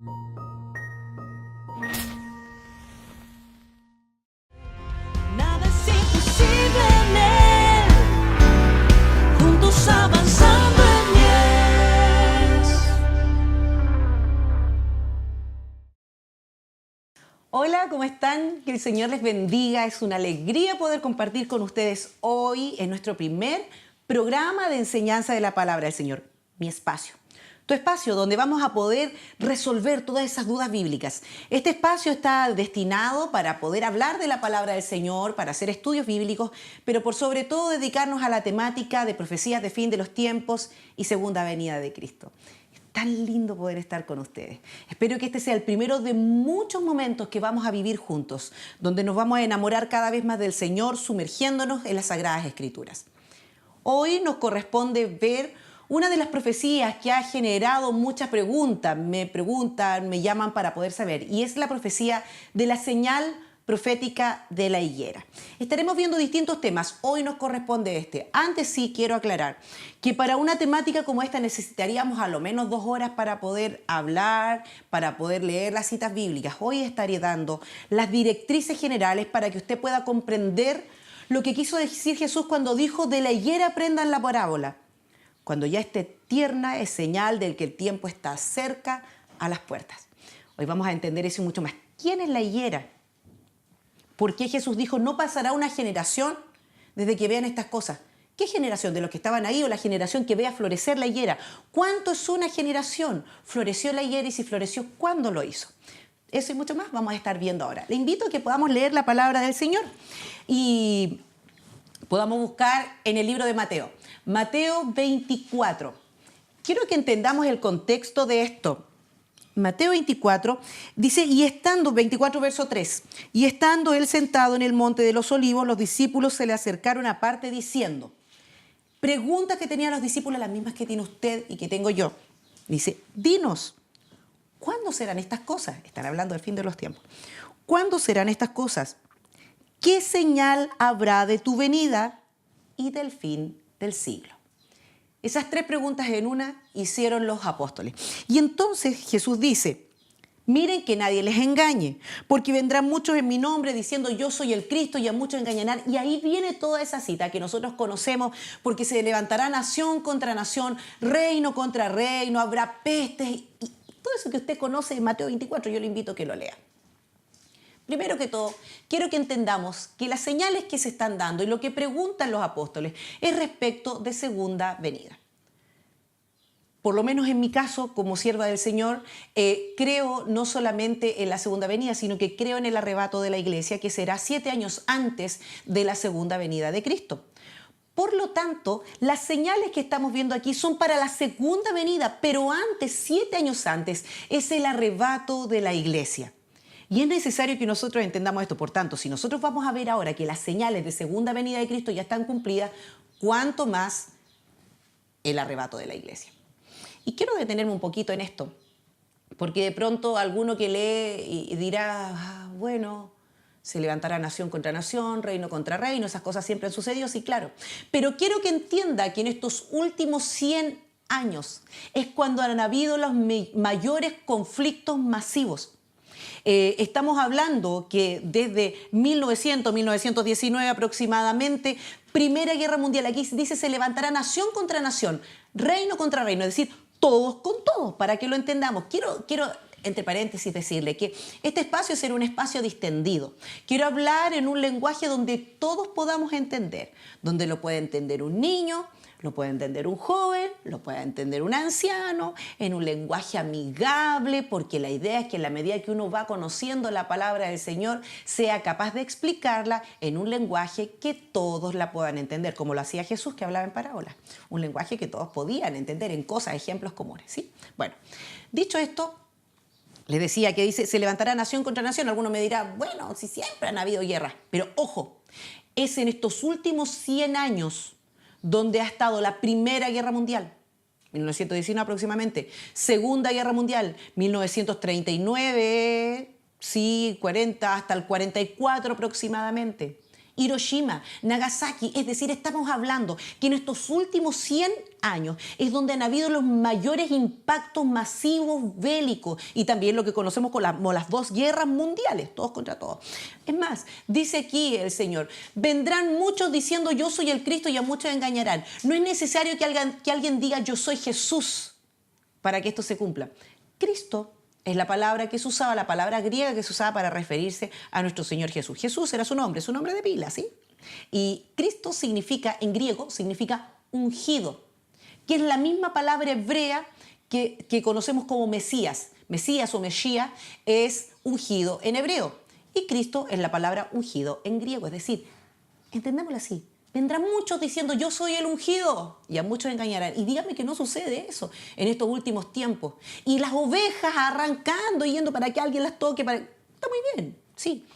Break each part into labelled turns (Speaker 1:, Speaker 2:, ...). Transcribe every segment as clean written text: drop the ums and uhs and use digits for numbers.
Speaker 1: Nada es imposible en Él, juntos avanzando en Dios.
Speaker 2: Hola, ¿cómo están? Que el Señor les bendiga. Es una alegría poder compartir con ustedes hoy en nuestro primer programa de enseñanza de la palabra del Señor, Mi Espacio. Tu espacio donde vamos a poder resolver todas esas dudas bíblicas. Este espacio está destinado para poder hablar de la palabra del Señor, para hacer estudios bíblicos, pero por sobre todo dedicarnos a la temática de profecías de fin de los tiempos y segunda venida de Cristo. Es tan lindo poder estar con ustedes. Espero que este sea el primero de muchos momentos que vamos a vivir juntos, donde nos vamos a enamorar cada vez más del Señor, sumergiéndonos en las Sagradas Escrituras. Hoy nos corresponde ver una de las profecías que ha generado muchas preguntas, me llaman para poder saber, y es la profecía de la señal profética de la higuera. Estaremos viendo distintos temas, hoy nos corresponde este. Antes sí quiero aclarar que para una temática como esta necesitaríamos a lo menos 2 horas para poder hablar, para poder leer las citas bíblicas. Hoy estaré dando las directrices generales para que usted pueda comprender lo que quiso decir Jesús cuando dijo: de la higuera aprendan la parábola. Cuando ya esté tierna es señal de que el tiempo está cerca a las puertas. Hoy vamos a entender eso y mucho más. ¿Quién es la higuera? ¿Por qué Jesús dijo no pasará una generación desde que vean estas cosas? ¿Qué generación? ¿De los que estaban ahí o la generación que vea florecer la higuera? ¿Cuánto es una generación? ¿Floreció la higuera y si floreció, cuándo lo hizo? Eso y mucho más vamos a estar viendo ahora. Le invito a que podamos leer la palabra del Señor y podamos buscar en el libro de Mateo. Mateo 24. Quiero que entendamos el contexto de esto. Mateo 24 dice, 24 verso 3, y estando él sentado en el monte de los olivos, los discípulos se le acercaron aparte diciendo, preguntas que tenían los discípulos, las mismas que tiene usted y que tengo yo. Dice, dinos, ¿cuándo serán estas cosas? Están hablando del fin de los tiempos. ¿Cuándo serán estas cosas? ¿Qué señal habrá de tu venida y del fin del siglo? Esas 3 preguntas en una hicieron los apóstoles. Y entonces Jesús dice, miren que nadie les engañe, porque vendrán muchos en mi nombre diciendo yo soy el Cristo y a muchos engañarán. Y ahí viene toda esa cita que nosotros conocemos, porque se levantará nación contra nación, reino contra reino, habrá pestes y todo eso que usted conoce de Mateo 24, yo le invito a que lo lea. Primero que todo, quiero que entendamos que las señales que se están dando y lo que preguntan los apóstoles es respecto de segunda venida. Por lo menos en mi caso, como sierva del Señor, creo no solamente en la segunda venida, sino que creo en el arrebato de la iglesia, que será 7 años antes de la segunda venida de Cristo. Por lo tanto, las señales que estamos viendo aquí son para la segunda venida, pero antes, 7 años antes, es el arrebato de la iglesia. Y es necesario que nosotros entendamos esto. Por tanto, si nosotros vamos a ver ahora que las señales de segunda venida de Cristo ya están cumplidas, ¿cuánto más el arrebato de la iglesia? Y quiero detenerme un poquito en esto, porque de pronto alguno que lee y dirá, bueno, se levantará nación contra nación, reino contra reino, esas cosas siempre han sucedido, sí, claro. Pero quiero que entienda que en estos últimos 100 años es cuando han habido los mayores conflictos masivos. Estamos hablando que desde 1919 aproximadamente, Primera Guerra Mundial, aquí dice se levantará nación contra nación, reino contra reino, es decir, todos con todos, para que lo entendamos. Quiero entre paréntesis decirle que este espacio será un espacio distendido. Quiero hablar en un lenguaje donde todos podamos entender, donde lo puede entender un niño, lo puede entender un joven, lo puede entender un anciano, en un lenguaje amigable, porque la idea es que en la medida que uno va conociendo la palabra del Señor, sea capaz de explicarla en un lenguaje que todos la puedan entender, como lo hacía Jesús, que hablaba en parábolas. Un lenguaje que todos podían entender en cosas, ejemplos comunes, ¿sí? Bueno, dicho esto, les decía que dice, se levantará nación contra nación. Alguno me dirá, bueno, si siempre han habido guerras. Pero ojo, es en estos últimos 100 años donde ha estado la Primera Guerra Mundial, 1919 aproximadamente, Segunda Guerra Mundial, 1939, sí, 40, hasta el 44 aproximadamente. Hiroshima, Nagasaki. Es decir, estamos hablando que en estos últimos 100 años es donde han habido los mayores impactos masivos bélicos y también lo que conocemos como las dos guerras mundiales, todos contra todos. Es más, dice aquí el Señor, vendrán muchos diciendo yo soy el Cristo y a muchos engañarán. No es necesario que alguien diga yo soy Jesús para que esto se cumpla. Cristo es la palabra que se usaba, la palabra griega que se usaba para referirse a nuestro Señor Jesús. Jesús era su nombre de pila, ¿sí? Y Cristo significa, en griego, significa ungido, que es la misma palabra hebrea que conocemos como Mesías. Mesías o Mesías es ungido en hebreo. Y Cristo es la palabra ungido en griego. Es decir, entendámoslo así. Vendrán muchos diciendo yo soy el ungido y a muchos engañarán. Y dígame que no sucede eso en estos últimos tiempos. Y las ovejas arrancando y yendo para que alguien las toque. Está muy bien, sí.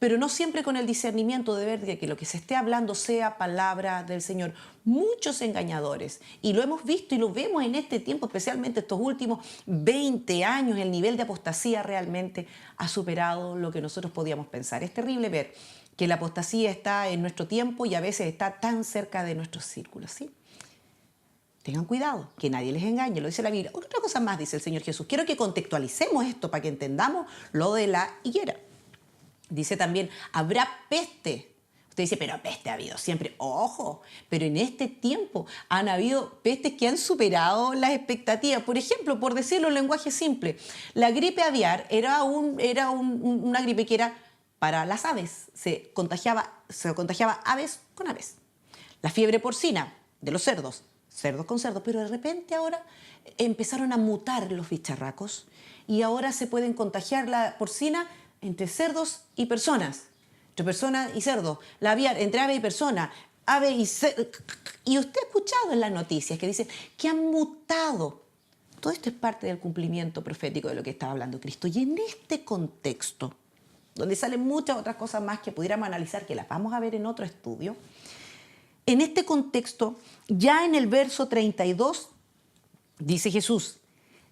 Speaker 2: Pero no siempre con el discernimiento de ver de que lo que se esté hablando sea palabra del Señor. Muchos engañadores. Y lo hemos visto y lo vemos en este tiempo, especialmente estos últimos 20 años. El nivel de apostasía realmente ha superado lo que nosotros podíamos pensar. Es terrible ver que la apostasía está en nuestro tiempo y a veces está tan cerca de nuestros círculos, ¿sí? Tengan cuidado, que nadie les engañe, lo dice la Biblia. Otra cosa más dice el Señor Jesús. Quiero que contextualicemos esto para que entendamos lo de la higuera. Dice también, habrá peste. Usted dice, pero peste ha habido siempre. Ojo, pero en este tiempo han habido pestes que han superado las expectativas. Por ejemplo, por decirlo en lenguaje simple, la gripe aviar era una gripe que era para las aves, se contagiaba aves con aves. La fiebre porcina de los cerdos, cerdos con cerdos, pero de repente ahora empezaron a mutar los bicharracos y ahora se pueden contagiar la porcina entre cerdos y personas, entre personas y cerdos, la aviar entre ave y persona, ave y cerdo. Y usted ha escuchado en las noticias que dicen que han mutado. Todo esto es parte del cumplimiento profético de lo que estaba hablando Cristo. Y en este contexto, donde salen muchas otras cosas más que pudiéramos analizar, que las vamos a ver en otro estudio. En este contexto, ya en el verso 32, dice Jesús,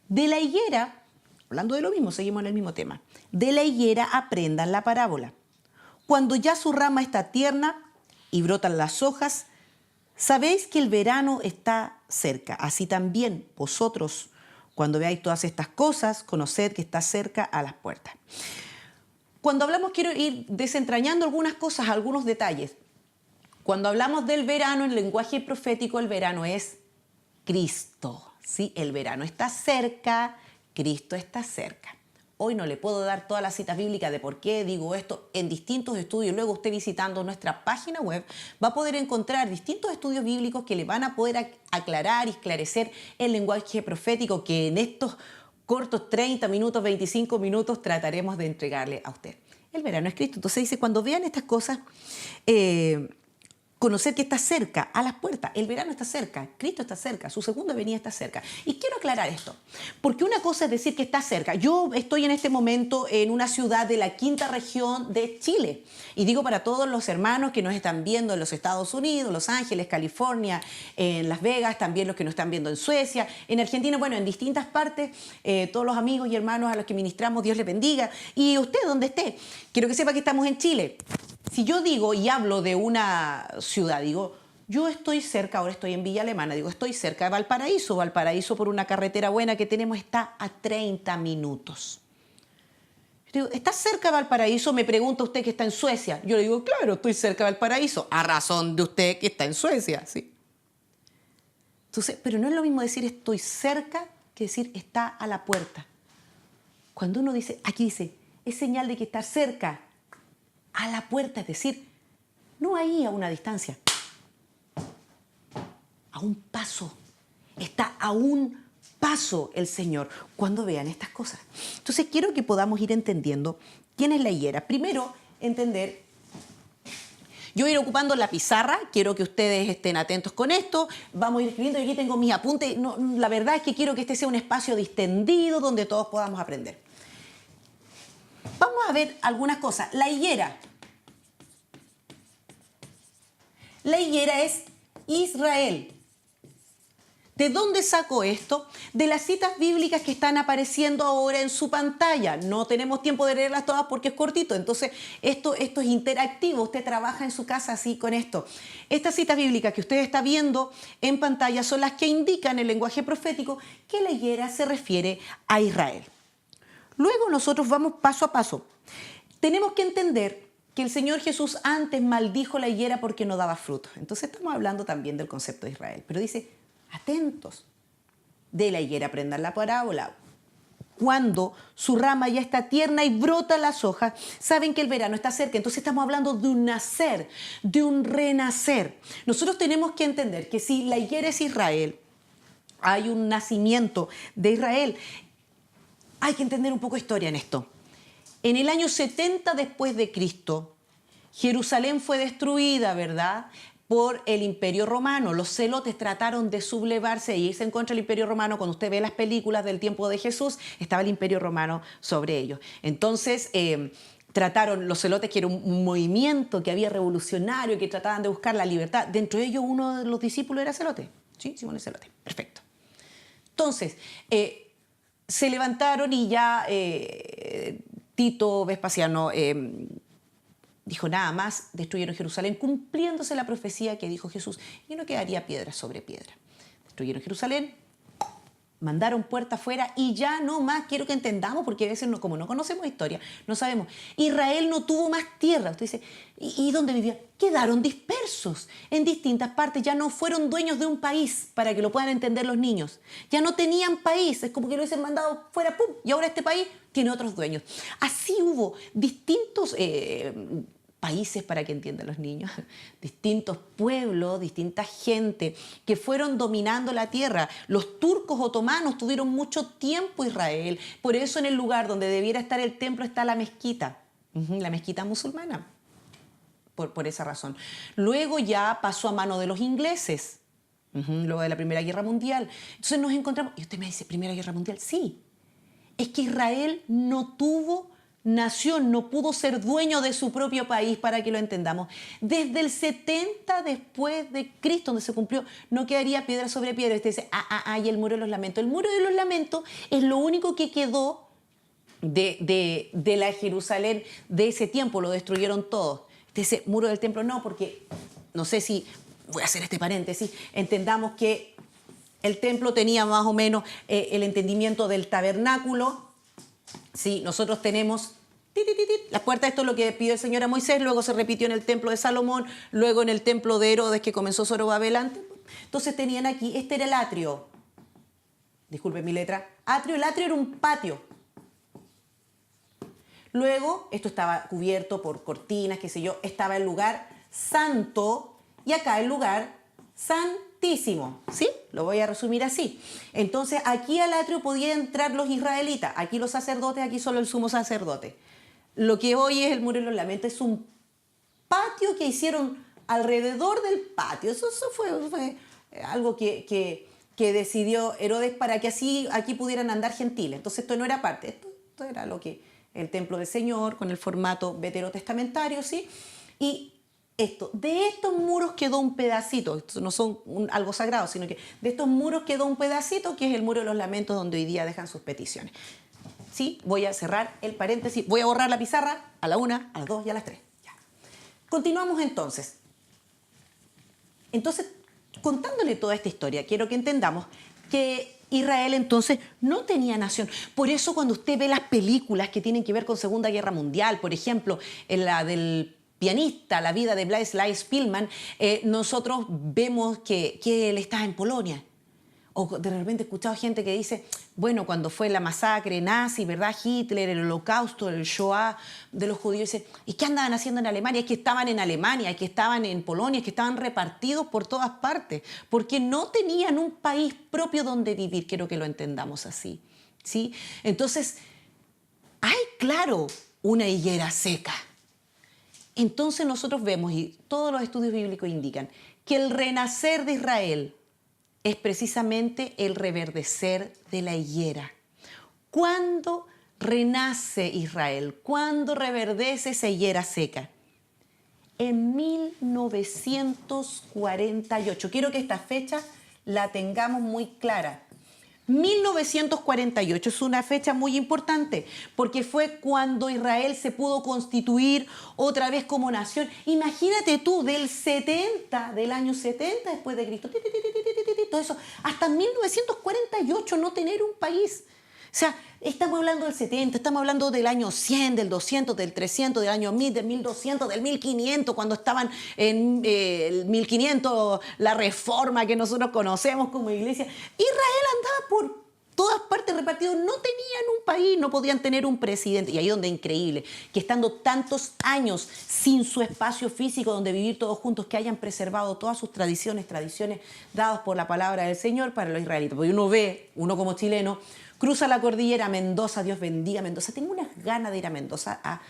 Speaker 2: de la higuera, hablando de lo mismo, seguimos en el mismo tema, de la higuera aprendan la parábola. Cuando ya su rama está tierna y brotan las hojas, sabéis que el verano está cerca. Así también vosotros, cuando veáis todas estas cosas, conoced que está cerca a las puertas. Cuando hablamos, quiero ir desentrañando algunas cosas, algunos detalles. Cuando hablamos del verano, en lenguaje profético, el verano es Cristo. ¿Sí? El verano está cerca, Cristo está cerca. Hoy no le puedo dar todas las citas bíblicas de por qué digo esto en distintos estudios. Luego usted visitando nuestra página web va a poder encontrar distintos estudios bíblicos que le van a poder aclarar y esclarecer el lenguaje profético que en estos cortos 30 minutos, 25 minutos trataremos de entregarle a usted. El verano es Cristo. Entonces dice, cuando vean estas cosas, conocer que está cerca, a las puertas. El verano está cerca, Cristo está cerca, su segunda venida está cerca. Y quiero aclarar esto, porque una cosa es decir que está cerca. Yo estoy en este momento en una ciudad de la quinta región de Chile. Y digo para todos los hermanos que nos están viendo en los Estados Unidos, Los Ángeles, California, en Las Vegas, también los que nos están viendo en Suecia, en Argentina, bueno, en distintas partes, todos los amigos y hermanos a los que ministramos, Dios les bendiga. Y usted, donde esté, quiero que sepa que estamos en Chile. Si yo digo y hablo de una ciudad, digo, yo estoy cerca, ahora estoy en Villa Alemana, digo, estoy cerca de Valparaíso. Valparaíso, por una carretera buena que tenemos, está a 30 minutos. Yo digo, ¿está cerca de Valparaíso? Me pregunta usted que está en Suecia. Yo le digo, claro, estoy cerca de Valparaíso, a razón de usted que está en Suecia, ¿sí? Entonces, pero no es lo mismo decir estoy cerca que decir está a la puerta. Cuando uno dice, aquí dice, es señal de que está cerca, a la puerta, es decir, no ahí a una distancia, a un paso. Está a un paso el Señor cuando vean estas cosas. Entonces quiero que podamos ir entendiendo quién es la higuera. Primero, entender, yo voy a ir ocupando la pizarra, quiero que ustedes estén atentos con esto, vamos a ir escribiendo, y aquí tengo mis apuntes. No, la verdad es que quiero que este sea un espacio distendido donde todos podamos aprender. Vamos a ver algunas cosas. La higuera. La higuera es Israel. ¿De dónde saco esto? De las citas bíblicas que están apareciendo ahora en su pantalla. No tenemos tiempo de leerlas todas porque es cortito, entonces esto es interactivo. Usted trabaja en su casa así con esto. Estas citas bíblicas que usted está viendo en pantalla son las que indican el lenguaje profético que la higuera se refiere a Israel. Luego nosotros vamos paso a paso. Tenemos que entender que el Señor Jesús antes maldijo la higuera porque no daba frutos. Entonces estamos hablando también del concepto de Israel. Pero dice, atentos, de la higuera aprendan la parábola. Cuando su rama ya está tierna y brota las hojas, saben que el verano está cerca. Entonces estamos hablando de un nacer, de un renacer. Nosotros tenemos que entender que si la higuera es Israel, hay un nacimiento de Israel. Hay que entender un poco de historia en esto. En el año 70 después de Cristo, Jerusalén fue destruida, ¿verdad?, por el Imperio Romano. Los celotes trataron de sublevarse e irse en contra del Imperio Romano. Cuando usted ve las películas del tiempo de Jesús, estaba el Imperio Romano sobre ellos. Entonces, trataron los celotes, que era un movimiento que había revolucionario, que trataban de buscar la libertad. Dentro de ellos, uno de los discípulos era celote. Sí, Simón el Celote. Perfecto. Entonces, se levantaron y ya Tito Vespasiano dijo nada más, destruyeron Jerusalén, cumpliéndose la profecía que dijo Jesús, y no quedaría piedra sobre piedra. Destruyeron Jerusalén, mandaron puerta afuera y ya no más. Quiero que entendamos, porque a veces como no conocemos historia, no sabemos. Israel no tuvo más tierra. Usted dice, ¿y dónde vivían? Quedaron dispersos en distintas partes. Ya no fueron dueños de un país, para que lo puedan entender los niños. Ya no tenían país. Es como que lo hubiesen mandado fuera, ¡pum! Y ahora este país tiene otros dueños. Así hubo distintos países, para que entiendan los niños, distintos pueblos, distinta gente que fueron dominando la tierra. Los turcos otomanos tuvieron mucho tiempo Israel, por eso en el lugar donde debiera estar el templo está la mezquita musulmana, por esa razón. Luego ya pasó a mano de los ingleses, luego de la Primera Guerra Mundial. Entonces nos encontramos, y usted me dice, ¿Primera Guerra Mundial? Sí, es que Israel no tuvo nación, no pudo ser dueño de su propio país, para que lo entendamos. Desde el 70 después de Cristo, donde se cumplió, no quedaría piedra sobre piedra. Usted dice, y el muro de los lamentos. El muro de los lamentos es lo único que quedó de la Jerusalén de ese tiempo. Lo destruyeron todos. Usted dice, muro del templo no, porque, no sé si, voy a hacer este paréntesis, entendamos que el templo tenía más o menos el entendimiento del tabernáculo. Sí, nosotros tenemos las puertas, esto es lo que pidió el Señor a Moisés, luego se repitió en el templo de Salomón, luego en el templo de Herodes, que comenzó Zorobabel antes. Entonces tenían aquí, este era el atrio. Disculpen mi letra. El atrio era un patio. Luego, esto estaba cubierto por cortinas, qué sé yo, estaba el lugar santo y acá el lugar santísimo, ¿sí? Lo voy a resumir así. Entonces, aquí al atrio podían entrar los israelitas, aquí los sacerdotes, aquí solo el sumo sacerdote. Lo que hoy es el muro de los lamentos es un patio que hicieron alrededor del patio. Eso fue algo que decidió Herodes para que así aquí pudieran andar gentiles. Entonces, esto no era parte, esto era lo que el templo del Señor con el formato veterotestamentario, ¿sí? Y de estos muros quedó un pedacito, estos no son algo sagrado, sino que de estos muros quedó un pedacito, que es el muro de los lamentos, donde hoy día dejan sus peticiones. Sí, voy a cerrar el paréntesis, voy a borrar la pizarra a la 1, a las 2 y a las 3. Ya. Continuamos entonces. Entonces, contándole toda esta historia, quiero que entendamos que Israel entonces no tenía nación. Por eso cuando usted ve las películas que tienen que ver con Segunda Guerra Mundial, por ejemplo, en la del pianista, la vida de Blaise Spillman, nosotros vemos que él está en Polonia. O de repente he escuchado gente que dice, bueno, cuando fue la masacre nazi, ¿verdad? Hitler, el holocausto, el Shoah de los judíos, dice, ¿y qué andaban haciendo en Alemania? Es que estaban en Alemania, es que estaban en Polonia, es que estaban repartidos por todas partes, porque no tenían un país propio donde vivir. Quiero que lo entendamos así, ¿sí? Entonces, hay, claro, una higuera seca. Entonces nosotros vemos, y todos los estudios bíblicos indican, que el renacer de Israel es precisamente el reverdecer de la higuera. ¿Cuándo renace Israel? ¿Cuándo reverdece esa higuera seca? En 1948. Quiero que esta fecha la tengamos muy clara. 1948 es una fecha muy importante porque fue cuando Israel se pudo constituir otra vez como nación. Imagínate tú, del año 70 después de Cristo, todo eso, hasta 1948 no tener un país. O sea, estamos hablando del 70, estamos hablando del año 100, del 200, del 300, del año 1000, del 1200, del 1500, cuando estaban en el 1500, la reforma que nosotros conocemos como iglesia. Israel andaba por todas partes repartido, no tenían un país, no podían tener un presidente. Y ahí donde es increíble, que estando tantos años sin su espacio físico donde vivir todos juntos, que hayan preservado todas sus tradiciones dadas por la palabra del Señor para los israelitas. Porque uno como chileno, cruza la cordillera Mendoza, Dios bendiga Mendoza. Tengo unas ganas de ir a Mendoza a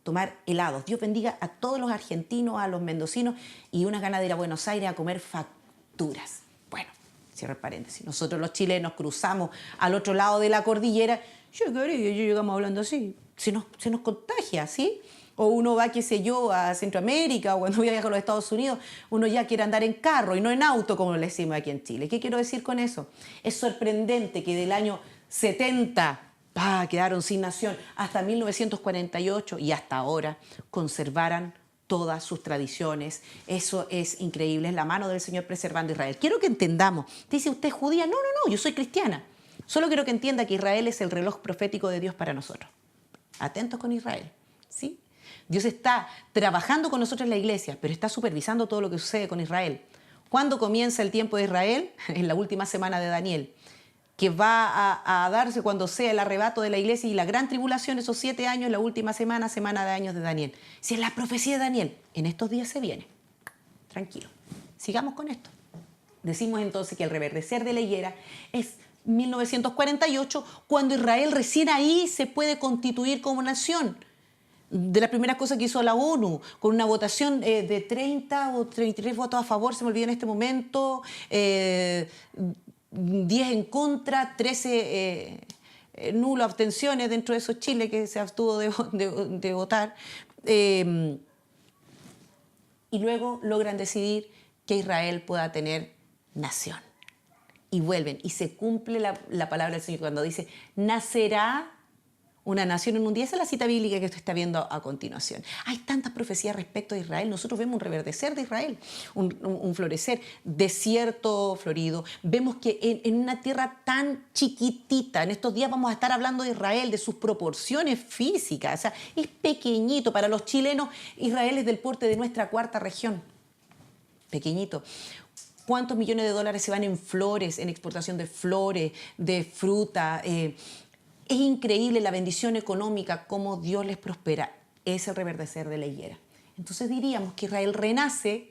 Speaker 2: tomar helados. Dios bendiga a todos los argentinos, a los mendocinos, y unas ganas de ir a Buenos Aires a comer facturas. Bueno, cierro el paréntesis. Nosotros los chilenos cruzamos al otro lado de la cordillera. Yo llegamos hablando así. Se nos contagia, ¿sí? O uno va, qué sé yo, a Centroamérica, o cuando viaja a los Estados Unidos, uno ya quiere andar en carro y no en auto, como le decimos aquí en Chile. ¿Qué quiero decir con eso? Es sorprendente que del año 70, quedaron sin nación, hasta 1948 y hasta ahora conservaran todas sus tradiciones. Eso es increíble, es la mano del Señor preservando a Israel. Quiero que entendamos. Dice, ¿usted es judía? No, yo soy cristiana. Solo quiero que entienda que Israel es el reloj profético de Dios para nosotros. Atentos con Israel, ¿sí? Dios está trabajando con nosotros en la iglesia, pero está supervisando todo lo que sucede con Israel. ¿Cuándo comienza el tiempo de Israel? En la última semana de Daniel, que va a darse cuando sea el arrebato de la iglesia y la gran tribulación, esos 7 años, la última semana de años de Daniel. Si es la profecía de Daniel, en estos días se viene. Tranquilo. Sigamos con esto. Decimos entonces que el reverdecer de la higuera es 1948, cuando Israel recién ahí se puede constituir como nación. De las primeras cosas que hizo la ONU, con una votación de 30 o 33 votos a favor, se me olvidó en este momento, 10 en contra, 13 nulo, abstenciones dentro de esos Chile que se abstuvo de votar. Y luego logran decidir que Israel pueda tener nación. Y vuelven, y se cumple la palabra del Señor cuando dice, nacerá una nación en un día. Esa es la cita bíblica que usted está viendo a continuación. Hay tantas profecías respecto a Israel. Nosotros vemos un reverdecer de Israel, un florecer, desierto florido. Vemos que en una tierra tan chiquitita, en estos días vamos a estar hablando de Israel, de sus proporciones físicas. O sea, es pequeñito. Para los chilenos, Israel es del porte de nuestra cuarta región. Pequeñito. ¿Cuántos millones de dólares se van en flores, en exportación de flores, de fruta? Es increíble la bendición económica, cómo Dios les prospera. Es el reverdecer de la higuera. Entonces diríamos que Israel renace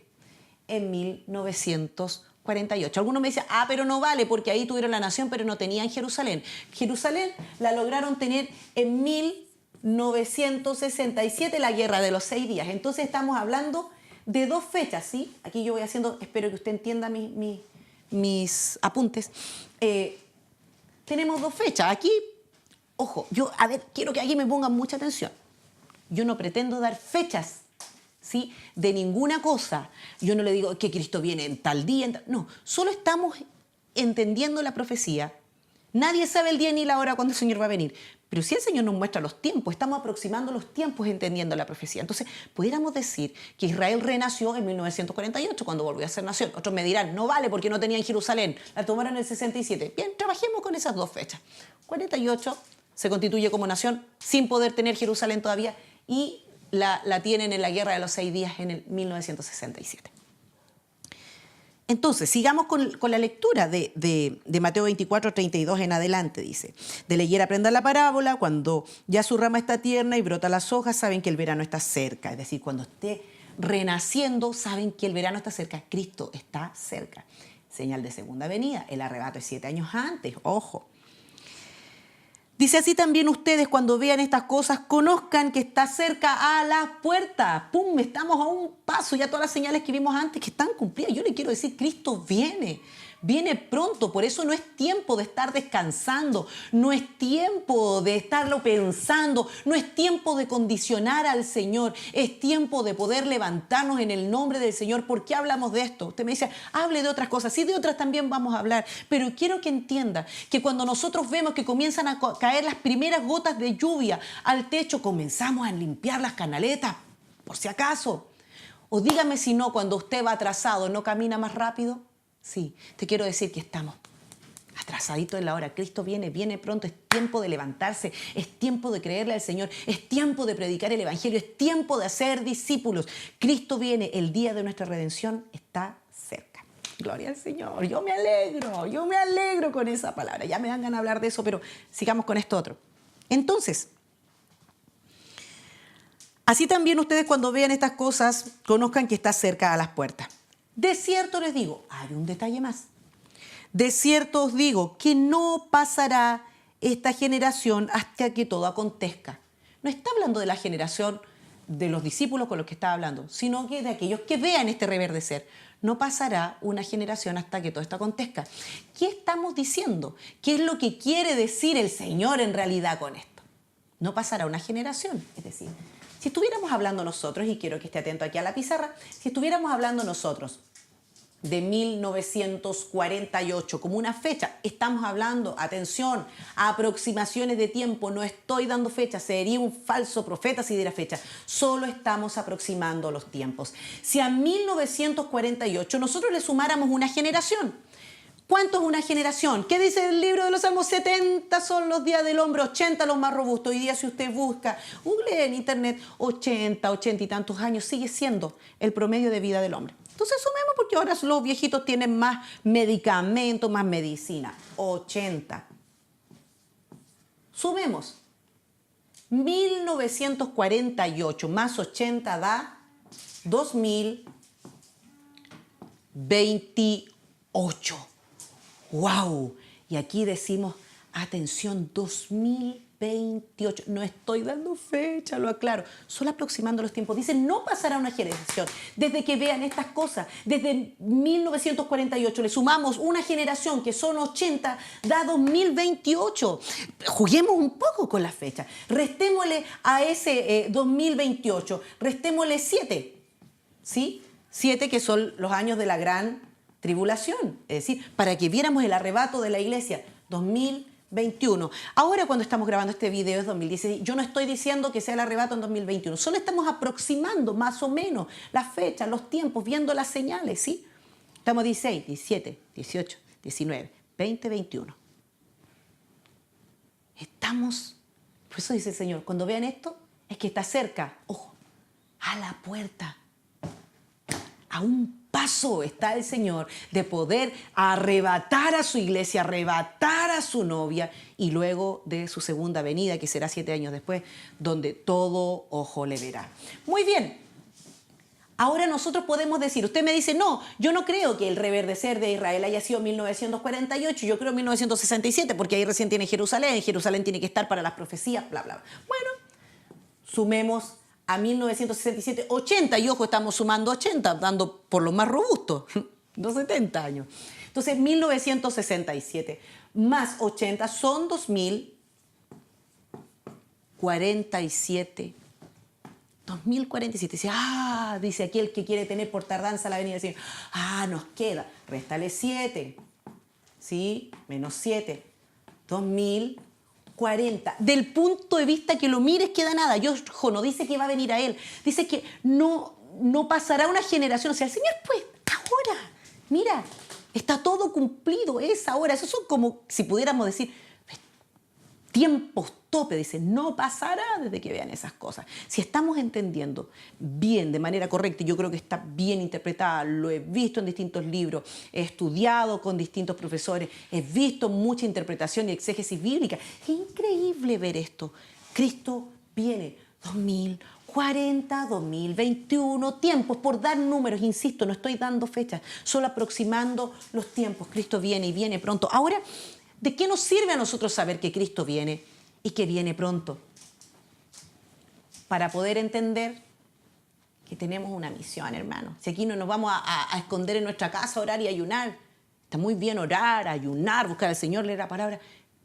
Speaker 2: en 1948. Algunos me dicen, pero no vale porque ahí tuvieron la nación, pero no tenían Jerusalén. Jerusalén la lograron tener en 1967, la guerra de los 6 días. Entonces estamos hablando de 2 fechas, ¿sí? Aquí yo voy haciendo, espero que usted entienda mis apuntes. Tenemos 2 fechas. Aquí, ojo, quiero que aquí me pongan mucha atención. Yo no pretendo dar fechas, ¿sí?, de ninguna cosa. Yo no le digo que Cristo viene en tal día. No, solo estamos entendiendo la profecía. Nadie sabe el día ni la hora cuando el Señor va a venir. Pero si el Señor nos muestra los tiempos, estamos aproximando los tiempos entendiendo la profecía. Entonces, pudiéramos decir que Israel renació en 1948, cuando volvió a ser nación. Otros me dirán, no vale porque no tenían Jerusalén. La tomaron en el 67. Bien, trabajemos con esas 2 fechas. 48 se constituye como nación sin poder tener Jerusalén todavía y la tienen en la guerra de los 6 días en el 1967. Entonces, sigamos con la lectura de Mateo 24, 32 en adelante. Dice, de la higuera aprendan la parábola, cuando ya su rama está tierna y brota las hojas, saben que el verano está cerca. Es decir, cuando esté renaciendo, saben que el verano está cerca. Cristo está cerca. Señal de segunda venida. El arrebato es 7 años antes. Ojo. Dice, así también ustedes cuando vean estas cosas conozcan que está cerca a la puerta. ¡Pum! Estamos a un paso. Ya todas las señales que vimos antes que están cumplidas. Yo le quiero decir, Cristo viene. viene pronto, por eso no es tiempo de estar descansando, no es tiempo de estarlo pensando, no es tiempo de condicionar al Señor, es tiempo de poder levantarnos en el nombre del Señor. ¿Por qué hablamos de esto? Usted me dice, hable de otras cosas, sí, de otras también vamos a hablar, pero quiero que entienda que cuando nosotros vemos que comienzan a caer las primeras gotas de lluvia al techo, comenzamos a limpiar las canaletas, por si acaso. O dígame si no, cuando usted va atrasado, ¿no camina más rápido? Sí, te quiero decir que estamos atrasaditos en la hora. Cristo viene, viene pronto, es tiempo de levantarse, es tiempo de creerle al Señor, es tiempo de predicar el Evangelio, es tiempo de hacer discípulos. Cristo viene, el día de nuestra redención está cerca. Gloria al Señor, yo me alegro con esa palabra. Ya me dan ganas de hablar de eso, pero sigamos con esto otro. Entonces, así también ustedes cuando vean estas cosas, conozcan que está cerca a las puertas. De cierto les digo, hay un detalle más. De cierto os digo que no pasará esta generación hasta que todo acontezca. No está hablando de la generación de los discípulos con los que estaba hablando, sino que de aquellos que vean este reverdecer. No pasará una generación hasta que todo esto acontezca. ¿Qué estamos diciendo? ¿Qué es lo que quiere decir el Señor en realidad con esto? No pasará una generación, es decir, si estuviéramos hablando nosotros, y quiero que esté atento aquí a la pizarra, si estuviéramos hablando nosotros de 1948 como una fecha, estamos hablando, atención, aproximaciones de tiempo, no estoy dando fecha, sería un falso profeta si diera fecha, solo estamos aproximando los tiempos. Si a 1948 nosotros le sumáramos una generación, ¿cuánto es una generación? ¿Qué dice el libro de los Salmos? 70 son los días del hombre, 80 los más robustos. Hoy día si usted busca, google en internet, 80 y tantos años, sigue siendo el promedio de vida del hombre. Entonces sumemos porque ahora los viejitos tienen más medicamentos, más medicina. 80. Sumemos. 1948 más 80 da 2028. ¡Wow! Y aquí decimos, atención, 2028. No estoy dando fecha, lo aclaro. Solo aproximando los tiempos. Dice, no pasará una generación. Desde que vean estas cosas, desde 1948, le sumamos una generación que son 80, da 2028. Juguemos un poco con la fecha. Restémosle a ese 2028, restémosle 7. ¿Sí? 7 que son los años de la gran tribulación, es decir, para que viéramos el arrebato de la iglesia, 2021. Ahora cuando estamos grabando este video es 2016, yo no estoy diciendo que sea el arrebato en 2021, solo estamos aproximando más o menos las fechas, los tiempos, viendo las señales, ¿sí? Estamos 16, 17, 18, 19, 20, 21. Estamos, por eso dice el Señor, cuando vean esto, es que está cerca, ojo, a la puerta, a un paso está el Señor de poder arrebatar a su iglesia, arrebatar a su novia y luego de su segunda venida, que será 7 años después, donde todo ojo le verá. Muy bien. Ahora nosotros podemos decir, usted me dice, no, yo no creo que el reverdecer de Israel haya sido 1948, yo creo 1967, porque ahí recién tiene Jerusalén, Jerusalén tiene que estar para las profecías, bla, bla, bla. Bueno, sumemos a 1967, 80, y ojo, estamos sumando 80, dando por lo más robusto, los 70 años. Entonces, 1967 más 80 son 2047. 2047. Dice, dice aquí el que quiere tener por tardanza la venida del Señor. Nos queda, réstale 7, ¿sí? Menos 7, 2040. Del punto de vista que lo mires, queda nada. Dios no dice que va a venir a Él. Dice que no pasará una generación. O sea, el Señor, pues, ahora, mira, está todo cumplido, es ahora. Esos son como, si pudiéramos decir, tiempos tope. Dice, no pasará desde que vean esas cosas. Si estamos entendiendo bien, de manera correcta, y yo creo que está bien interpretada, lo he visto en distintos libros, he estudiado con distintos profesores, he visto mucha interpretación y exégesis bíblica. Es increíble ver esto. Cristo viene 2040, 2021, tiempos, por dar números, insisto, no estoy dando fechas, solo aproximando los tiempos. Cristo viene y viene pronto. Ahora, ¿de qué nos sirve a nosotros saber que Cristo viene y que viene pronto? Para poder entender que tenemos una misión, hermano. Si aquí no nos vamos a esconder en nuestra casa, orar y ayunar, Está muy bien orar, ayunar, buscar al Señor, leer la palabra.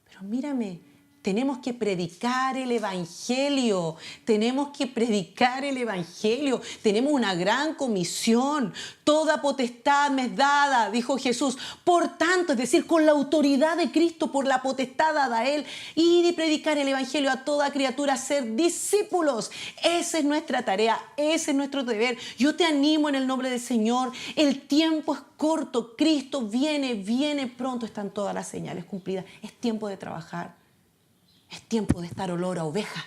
Speaker 2: Pero mírame, tenemos que predicar el Evangelio. Tenemos que predicar el Evangelio. Tenemos una gran comisión. Toda potestad me es dada, dijo Jesús. Por tanto, es decir, con la autoridad de Cristo, por la potestad dada a Él, ir y predicar el Evangelio a toda criatura, ser discípulos. Esa es nuestra tarea, ese es nuestro deber. Yo te animo en el nombre del Señor. El tiempo es corto. Cristo viene pronto. Están todas las señales cumplidas. Es tiempo de trabajar. Es tiempo de estar olor a oveja.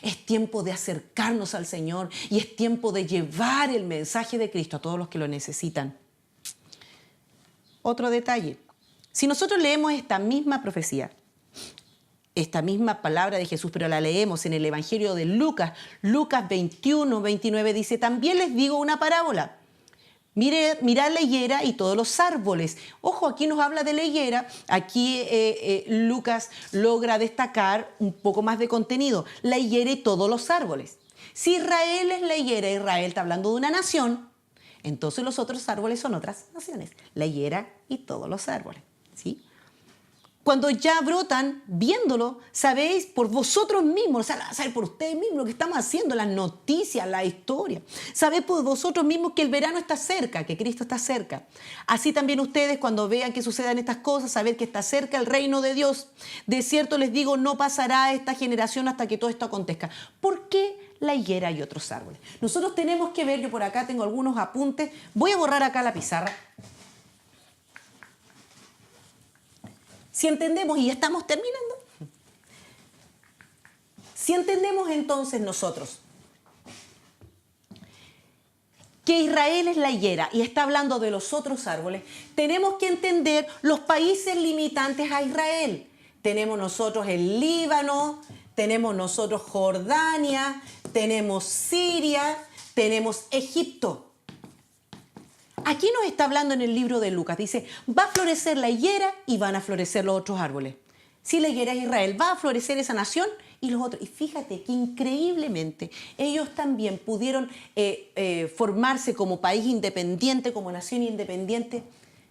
Speaker 2: Es tiempo de acercarnos al Señor y es tiempo de llevar el mensaje de Cristo a todos los que lo necesitan. Otro detalle. Si nosotros leemos esta misma profecía, esta misma palabra de Jesús, pero la leemos en el Evangelio de Lucas, Lucas 21, 29, dice, también les digo una parábola. Mirad la higuera y todos los árboles. Ojo, aquí nos habla de la higuera. Aquí Lucas logra destacar un poco más de contenido. La higuera y todos los árboles. Si Israel es la higuera, Israel está hablando de una nación, entonces los otros árboles son otras naciones. La higuera y todos los árboles. ¿Sí? Cuando ya brotan, viéndolo, sabéis por vosotros mismos, o sea, sabéis por ustedes mismos lo que estamos haciendo, las noticias, la historia. Sabéis por vosotros mismos que el verano está cerca, que Cristo está cerca. Así también ustedes, cuando vean que sucedan estas cosas, saber que está cerca el reino de Dios. De cierto les digo, no pasará esta generación hasta que todo esto acontezca. ¿Por qué la higuera y otros árboles? Nosotros tenemos que ver, yo por acá tengo algunos apuntes. Voy a borrar acá la pizarra. Si entendemos, y ya estamos terminando, si entendemos entonces nosotros que Israel es la higuera y está hablando de los otros árboles, tenemos que entender los países limitantes a Israel. Tenemos nosotros el Líbano, tenemos nosotros Jordania, tenemos Siria, tenemos Egipto. Aquí nos está hablando en el libro de Lucas. Dice, va a florecer la higuera y van a florecer los otros árboles. Si la higuera es Israel, va a florecer esa nación y los otros. Y fíjate que increíblemente ellos también pudieron formarse como país independiente, como nación independiente.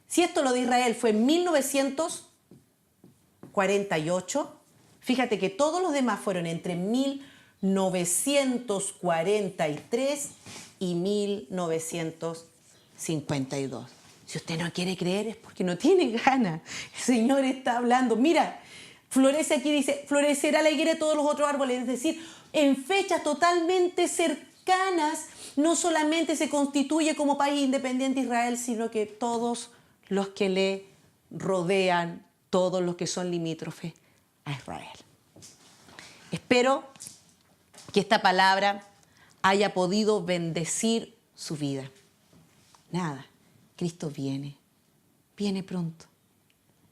Speaker 2: Si esto lo de Israel fue en 1948, fíjate que todos los demás fueron entre 1943 y 1952. Si usted no quiere creer es porque no tiene ganas. El Señor está hablando. Mira, florece aquí, dice, florecerá la higuera de todos los otros árboles. Es decir, en fechas totalmente cercanas, no solamente se constituye como país independiente Israel, sino que todos los que le rodean, todos los que son limítrofes a Israel. Espero que esta palabra haya podido bendecir su vida. Nada, Cristo viene pronto.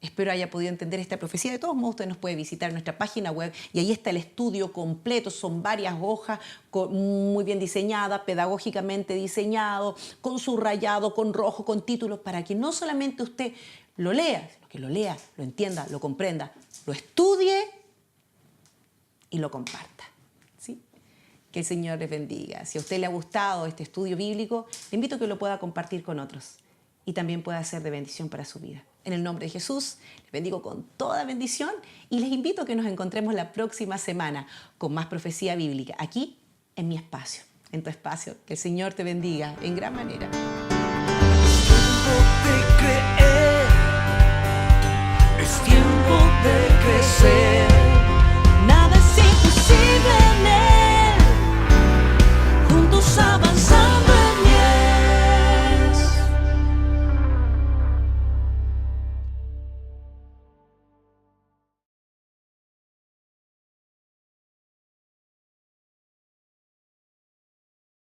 Speaker 2: Espero haya podido entender esta profecía. De todos modos, usted nos puede visitar en nuestra página web y ahí está el estudio completo. Son varias hojas muy bien diseñadas, pedagógicamente diseñado, con subrayado, con rojo, con títulos, para que no solamente usted lo lea, sino que lo lea, lo entienda, lo comprenda, lo estudie y lo comparta. ¿Sí? Que el Señor les bendiga. Si a usted le ha gustado este estudio bíblico, le invito a que lo pueda compartir con otros y también pueda ser de bendición para su vida. En el nombre de Jesús, les bendigo con toda bendición y les invito a que nos encontremos la próxima semana con más profecía bíblica, aquí en mi espacio, en tu espacio. Que el Señor te bendiga en gran manera.